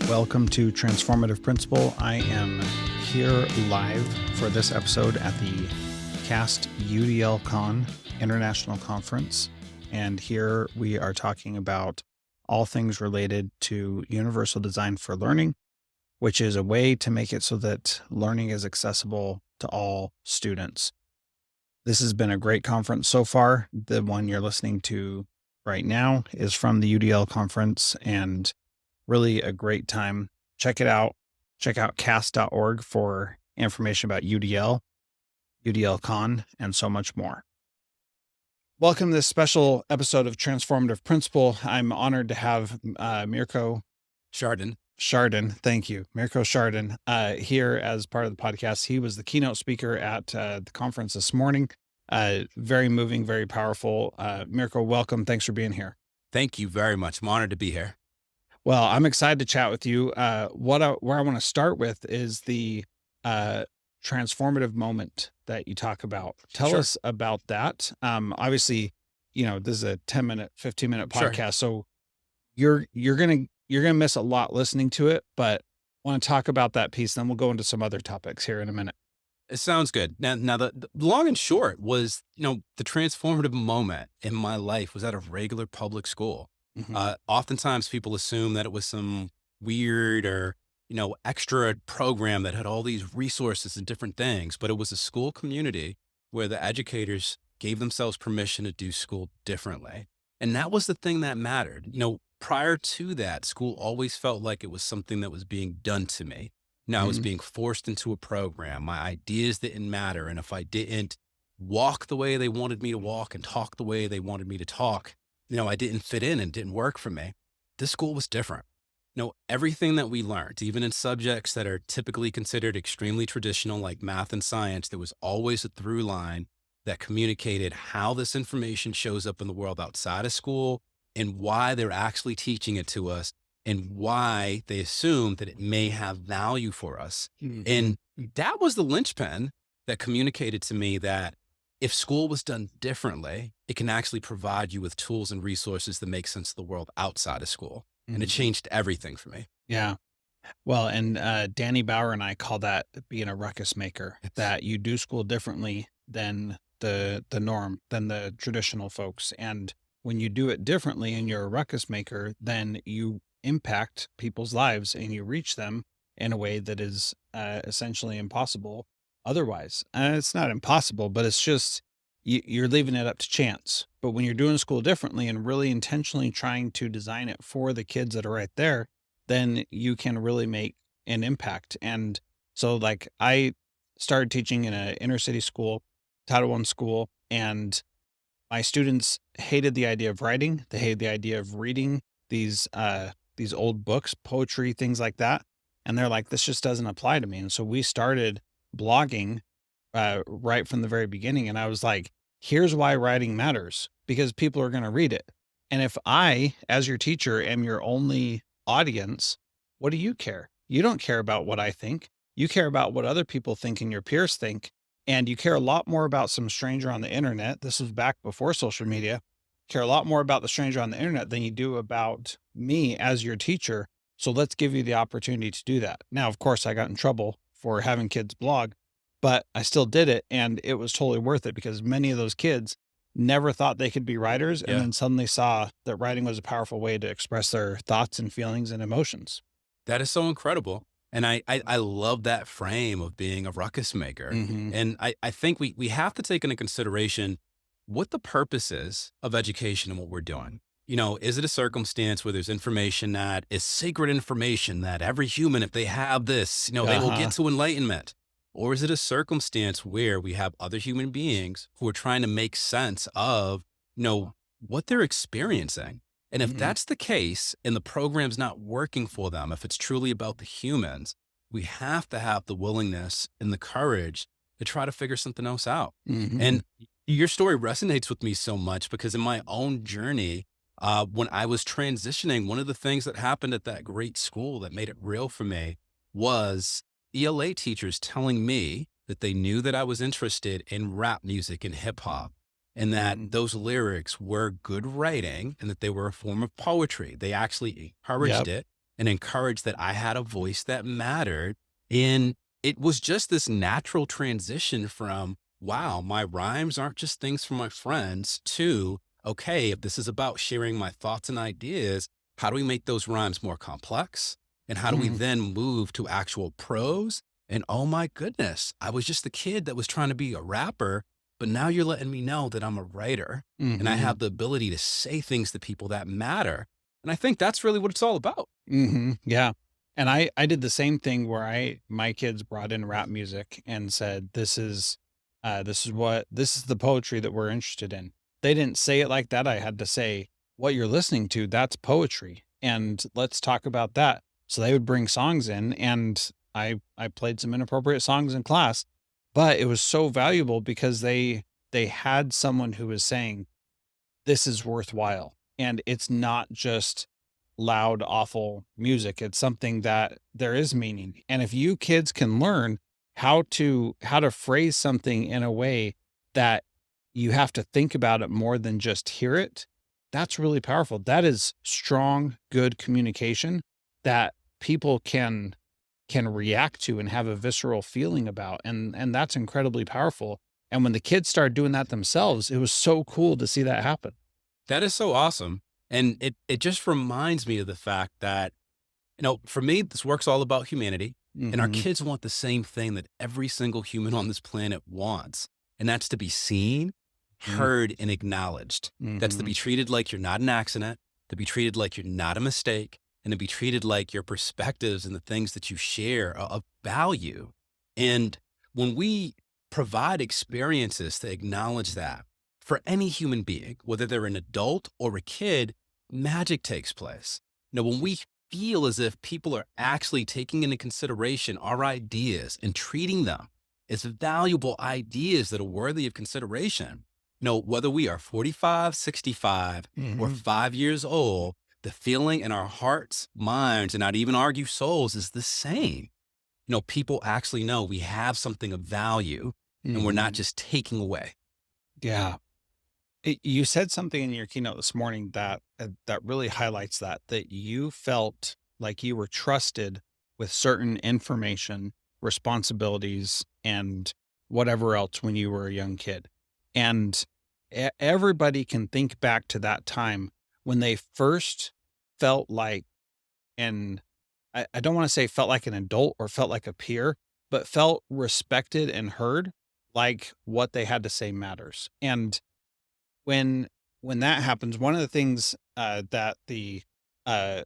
Welcome to Transformative Principal. I am here live for this episode at the CAST UDL Con International Conference. And here we are talking about all things related to universal design for learning, which is a way to make it so that learning is accessible to all students. This has been a great conference so far. The one you're listening to right now is from the UDL Conference and really a great time. Check it out. Check out cast.org for information about UDL, UDL Con, and so much more. Welcome to this special episode of Transformative Principal. I'm honored to have Mirko Chardin. Thank you. Mirko Chardin here as part of the podcast. He was the keynote speaker at the conference this morning. Very moving, very powerful. Mirko, welcome. Thanks for being here. Thank you very much. I'm honored to be here. Well, I'm excited to chat with you. Where I want to start with is the transformative moment that you talk about. Tell Sure. us about that. Obviously, this is a 10-minute, 15-minute podcast, Sure. so you're gonna miss a lot listening to it. But I want to talk about that piece. Then we'll go into some other topics here in a minute. It sounds good. Now the long and short was, the transformative moment in my life was at a regular public school. Mm-hmm. Oftentimes people assume that it was some weird or, extra program that had all these resources and different things, but it was a school community where the educators gave themselves permission to do school differently. And that was the thing that mattered. Prior to that, school always felt like it was something that was being done to me. I was being forced into a program. My ideas didn't matter. And if I didn't walk the way they wanted me to walk and talk the way they wanted me to talk, I didn't fit in and didn't work for me. This school was different. Everything that we learned, even in subjects that are typically considered extremely traditional, like math and science, there was always a through line that communicated how this information shows up in the world outside of school and why they're actually teaching it to us and why they assume that it may have value for us. Mm-hmm. And that was the linchpin that communicated to me that if school was done differently, it can actually provide you with tools and resources that make sense of the world outside of school. Mm-hmm. And it changed everything for me. Yeah. Well, and Danny Bauer and I call that being a ruckus maker, that you do school differently than the norm, than the traditional folks. And when you do it differently and you're a ruckus maker, then you impact people's lives and you reach them in a way that is essentially impossible otherwise. It's not impossible, but it's just you're leaving it up to chance. But when you're doing school differently and really intentionally trying to design it for the kids that are right there, then you can really make an impact. And so I started teaching in an inner city school, Title I school, and my students hated the idea of writing. They hated the idea of reading these old books, poetry, things like that. And they're like, this just doesn't apply to me. And so we started blogging right from the very beginning. And I was like, here's why writing matters, because people are going to read it. And if I, as your teacher, am your only audience, what do you care? You don't care about what I think. You care about what other people think and your peers think. And you care a lot more about some stranger on the internet. This was back before social media. Care a lot more about the stranger on the internet than you do about me as your teacher. So let's give you the opportunity to do that. Now, of course, I got in trouble for having kids blog, but I still did it. And it was totally worth it because many of those kids never thought they could be writers and then suddenly saw that writing was a powerful way to express their thoughts and feelings and emotions. That is so incredible. And I love that frame of being a ruckus maker. Mm-hmm. And I think we have to take into consideration what the purpose is of education and what we're doing. Is it a circumstance where there's information that is sacred information that every human, if they have this, they will get to enlightenment? Or is it a circumstance where we have other human beings who are trying to make sense of, what they're experiencing? And if that's the case and the program's not working for them, if it's truly about the humans, we have to have the willingness and the courage to try to figure something else out. Mm-hmm. And your story resonates with me so much because in my own journey, when I was transitioning, one of the things that happened at that great school that made it real for me was ELA teachers telling me that they knew that I was interested in rap music and hip hop. and that those lyrics were good writing and that they were a form of poetry. They actually encouraged it. and encouraged that I had a voice that mattered. And it was just this natural transition from, wow, my rhymes aren't just things for my friends, to, okay, if this is about sharing my thoughts and ideas, how do we make those rhymes more complex? And how do we Mhm. then move to actual prose? And oh my goodness, I was just a kid that was trying to be a rapper, but now you're letting me know that I'm a writer and I Mhm. have the ability to say things to people that matter. And I think that's really what it's all about. Mhm. Yeah. And I did the same thing where my kids brought in rap music and said, this is the poetry that we're interested in." They didn't say it like that. I had to say, "What you're listening to, that's poetry, and let's talk about that." So they would bring songs in, and I played some inappropriate songs in class, but it was so valuable because they had someone who was saying, "This is worthwhile." And it's not just loud, awful music. It's something that there is meaning. And if you kids can learn how to phrase something in a way that you have to think about it more than just hear it, that's really powerful. That is strong, good communication that people can react to and have a visceral feeling about. And that's incredibly powerful. And when the kids started doing that themselves, it was so cool to see that happen. That is so awesome. And it just reminds me of the fact that, for me, this work's all about humanity. And our Mhm. kids want the same thing that every single human on this planet wants. And that's to be seen, Mm. heard, and acknowledged. That's to be Mhm. treated like you're not an accident, to be treated like you're not a mistake, and to be treated like your perspectives and the things that you share are of value. And when we provide experiences to acknowledge that for any human being, whether they're an adult or a kid, magic takes place. When we feel as if people are actually taking into consideration our ideas and treating them as valuable ideas that are worthy of consideration, whether we are 45, 65, or Mhm. 5 years old, the feeling in our hearts, minds, and I'd even argue souls is the same. People actually know we have something of value and we're not Mhm. just taking away. Yeah. You said something in your keynote this morning that really highlights that you felt like you were trusted with certain information, responsibilities, and whatever else when you were a young kid. And everybody can think back to that time when they first felt like, and I don't want to say felt like an adult or felt like a peer, but felt respected and heard, like what they had to say matters. And when when that happens, one of the things that the uh,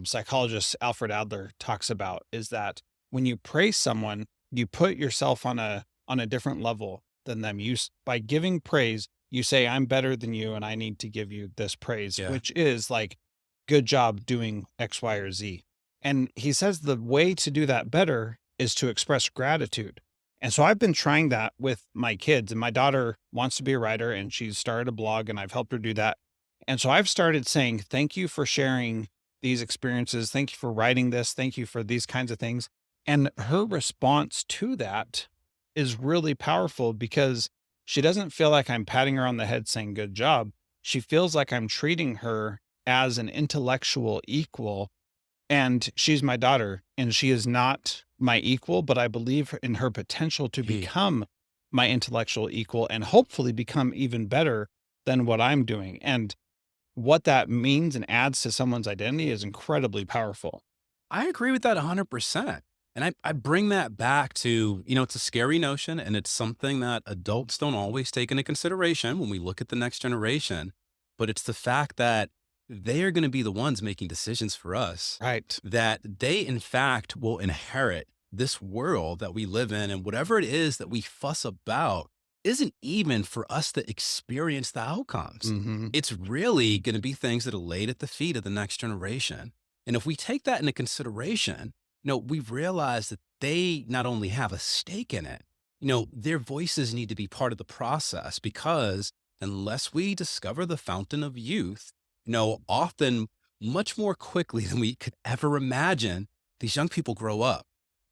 psychologist Alfred Adler talks about is that when you praise someone, you put yourself on a different level than them. By giving praise, you say, "I'm better than you, and I need to give you this praise," Yeah. which is like, "Good job doing X, Y, or Z." And he says the way to do that better is to express gratitude. And so I've been trying that with my kids, and my daughter wants to be a writer and she's started a blog and I've helped her do that. And so I've started saying, "Thank you for sharing these experiences. Thank you for writing this. Thank you for these kinds of things." And her response to that is really powerful because she doesn't feel like I'm patting her on the head saying, "Good job." She feels like I'm treating her as an intellectual equal, and she's my daughter, and she is not my equal, but I believe in her potential to He, become my intellectual equal and hopefully become even better than what I'm doing. And what that means and adds to someone's identity is incredibly powerful. I agree with that 100%. And I bring that back to, it's a scary notion and it's something that adults don't always take into consideration when we look at the next generation. But it's the fact that they are going to be the ones making decisions for us, Right. that they, in fact, will inherit this world that we live in. And whatever it is that we fuss about isn't even for us to experience the outcomes. Mhm. It's really going to be things that are laid at the feet of the next generation. And if we take that into consideration, we've realized that they not only have a stake in it, their voices need to be part of the process because unless we discover the fountain of youth, often much more quickly than we could ever imagine, these young people grow up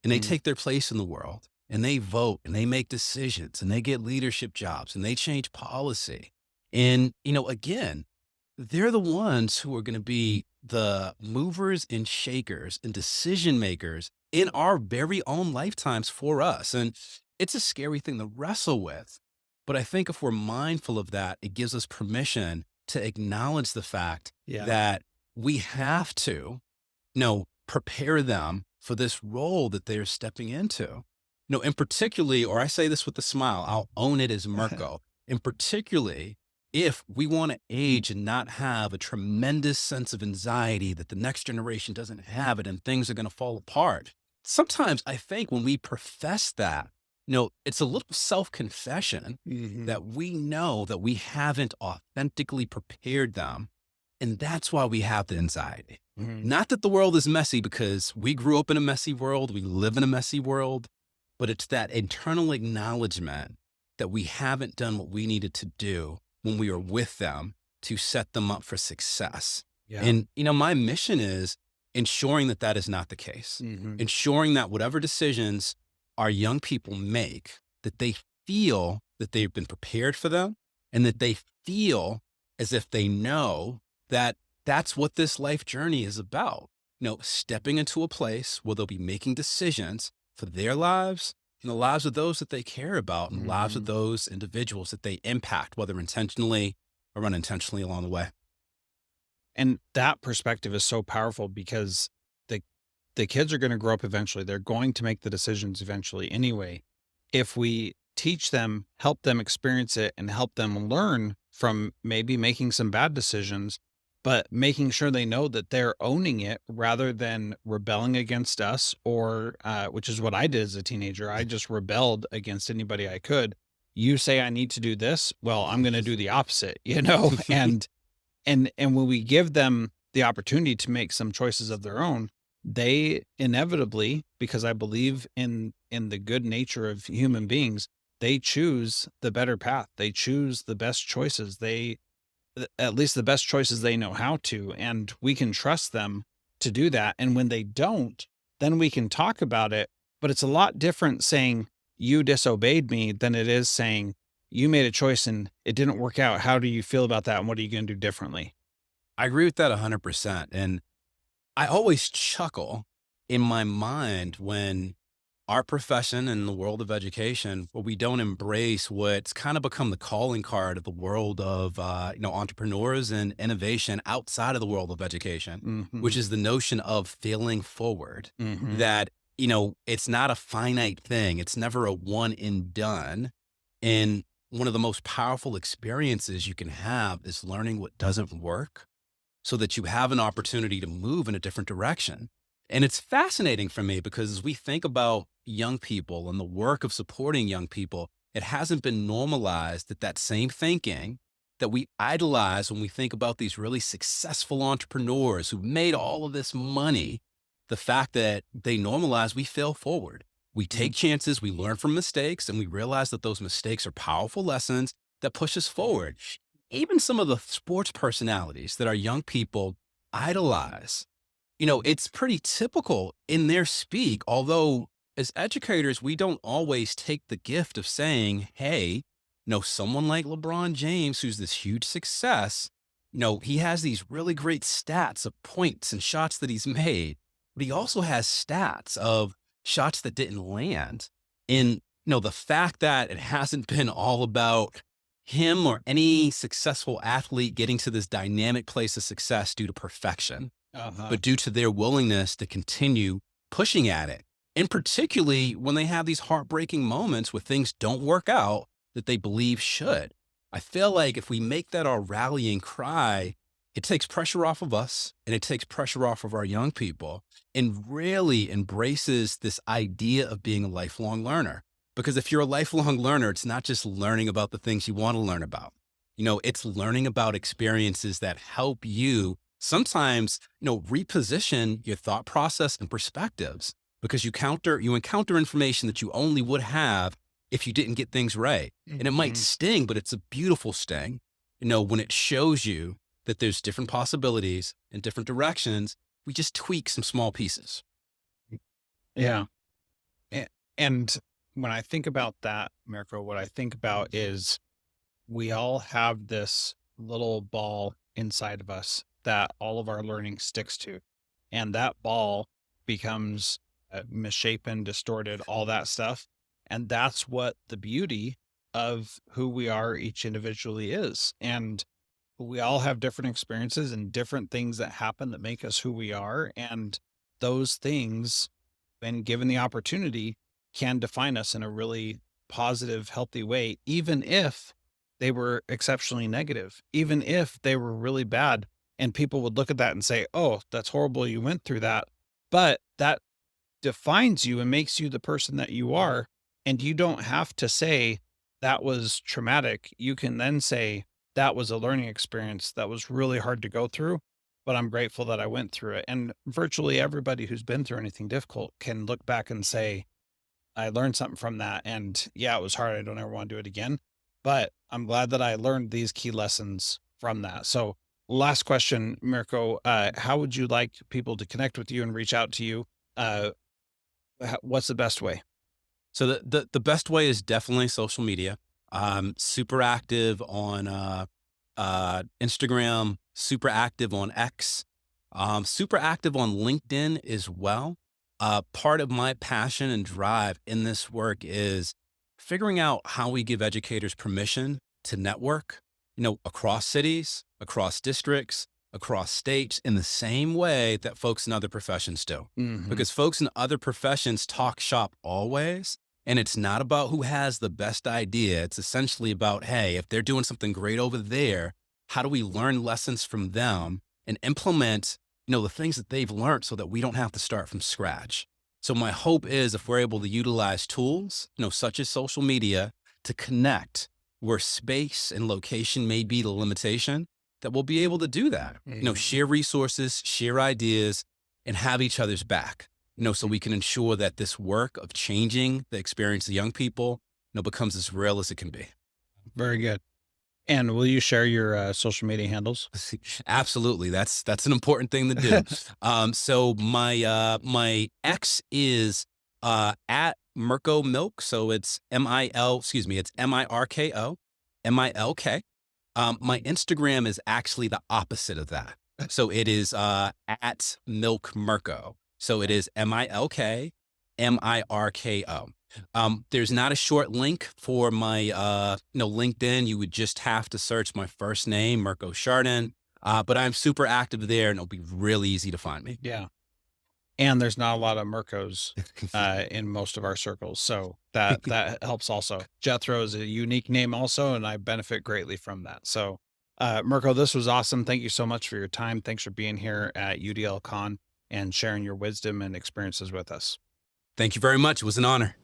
and they Mm. take their place in the world and they vote and they make decisions and they get leadership jobs and they change policy. And, again, they're the ones who are going to be the movers and shakers and decision makers in our very own lifetimes for us. And it's a scary thing to wrestle with. But I think if we're mindful of that, it gives us permission to acknowledge the fact Yeah. that we have to, prepare them for this role that they're stepping into. And particularly, or I say this with a smile, I'll own it as Mirko. And particularly, if we want to age and not have a tremendous sense of anxiety that the next generation doesn't have it and things are going to fall apart. Sometimes I think when we profess that, it's a little self confession Hmm. that we know that we haven't authentically prepared them. And that's why we have the anxiety. Hmm. Not that the world is messy, because we grew up in a messy world, we live in a messy world, but it's that internal acknowledgement that we haven't done what we needed to do when we were with them to set them up for success. Yeah. And, my mission is ensuring that that is not the case, Hmm. ensuring that whatever decisions our young people make, that they feel that they've been prepared for them and that they feel as if they know that that's what this life journey is about. Stepping into a place where they'll be making decisions for their lives and the lives of those that they care about and the lives of Hmm. those individuals that they impact, whether intentionally or unintentionally along the way. And that perspective is so powerful because the the kids are going to grow up eventually. They're going to make the decisions eventually anyway. If we teach them, help them experience it, and help them learn from maybe making some bad decisions, but making sure they know that they're owning it rather than rebelling against us, or which is what I did as a teenager. I just rebelled against anybody I could. You say I need to do this, well, I'm going to do the opposite, and when we give them the opportunity to make some choices of their own, they inevitably, because I believe in the good nature of human beings, they choose the better path. They choose the best choices. At least the best choices they know how to, and we can trust them to do that. And when they don't, then we can talk about it. But it's a lot different saying you disobeyed me than it is saying you made a choice and it didn't work out. How do you feel about that? And what are you going to do differently? I agree with that 100%. And I always chuckle in my mind when our profession in the world of education, where we don't embrace what's kind of become the calling card of the world of, entrepreneurs and innovation outside of the world of education, which Mhm. is the notion of failing forward, Mhm. that, it's not a finite thing. It's never a one and done. And one of the most powerful experiences you can have is learning what doesn't work so that you have an opportunity to move in a different direction. And it's fascinating for me because as we think about young people and the work of supporting young people, it hasn't been normalized that that same thinking that we idolize when we think about these really successful entrepreneurs who've made all of this money, the fact that they normalize we fail forward. We Mhm. take chances, we learn from mistakes, and we realize that those mistakes are powerful lessons that push us forward. Even some of the sports personalities that our young people idolize, it's pretty typical in their speak. Although, as educators, we don't always take the gift of saying, hey, someone like LeBron James, who's this huge success, he has these really great stats of points and shots that he's made, but he also has stats of shots that didn't land. And, the fact that it hasn't been all about him or any successful athlete getting to this dynamic place of success due to perfection, Uh-huh. but due to their willingness to continue pushing at it. And particularly when they have these heartbreaking moments where things don't work out that they believe should. I feel like if we make that our rallying cry, it takes pressure off of us and it takes pressure off of our young people and really embraces this idea of being a lifelong learner. Because if you're a lifelong learner, it's not just learning about the things you want to learn about. It's learning about experiences that help you sometimes, reposition your thought process and perspectives because you encounter information that you only would have if you didn't get things right. And it might Mhm. sting, but it's a beautiful sting, when it shows you that there's different possibilities and different directions. We just tweak some small pieces. Yeah. A- And when I think about that, Mirko, what I think about is we all have this little ball inside of us that all of our learning sticks to. And that ball becomes misshapen, distorted, all that stuff. And that's what the beauty of who we are each individually is. And we all have different experiences and different things that happen that make us who we are. And those things, when given the opportunity, can define us in a really positive, healthy way, even if they were exceptionally negative, even if they were really bad. And people would look at that and say, oh, that's horrible. You went through that. But that defines you and makes you the person that you are. And you don't have to say that was traumatic. You can then say that was a learning experience that was really hard to go through, but I'm grateful that I went through it. And virtually everybody who's been through anything difficult can look back and say, I learned something from that. And yeah, it was hard. I don't ever want to do it again, but I'm glad that I learned these key lessons from that. So last question, Mirko, how would you like people to connect with you and reach out to you? Uh, what's the best way? So the best way is definitely social media. Super active on Instagram, super active on X, super active on LinkedIn as well. Part of my passion and drive in this work is figuring out how we give educators permission to network, across cities, across districts, across states in the same way that folks in other professions do. Hmm. Because folks in other professions talk shop always. And it's not about who has the best idea. It's essentially about, hey, if they're doing something great over there, how do we learn lessons from them and implement, the things that they've learned so that we don't have to start from scratch. So my hope is if we're able to utilize tools, such as social media to connect where space and location may be the limitation, that we'll be able to do that, share resources, share ideas, and have each other's back. So we can ensure that this work of changing the experience of young people, becomes as real as it can be. Very good. And will you share your social media handles? Absolutely. That's an important thing to do. So my X is at Mirko Milk. So it's it's Mirko, Milk. My Instagram is actually the opposite of that. So it is at Milk Mirko. So it is Milk Mirko. There's not a short link for my LinkedIn. You would just have to search my first name, Mirko Chardin. But I'm super active there, and it'll be really easy to find me. Yeah. And there's not a lot of Mirkos in most of our circles. So that helps also. Jethro is a unique name also, and I benefit greatly from that. So Mirko, this was awesome. Thank you so much for your time. Thanks for being here at UDL Con and sharing your wisdom and experiences with us. Thank you very much. It was an honor.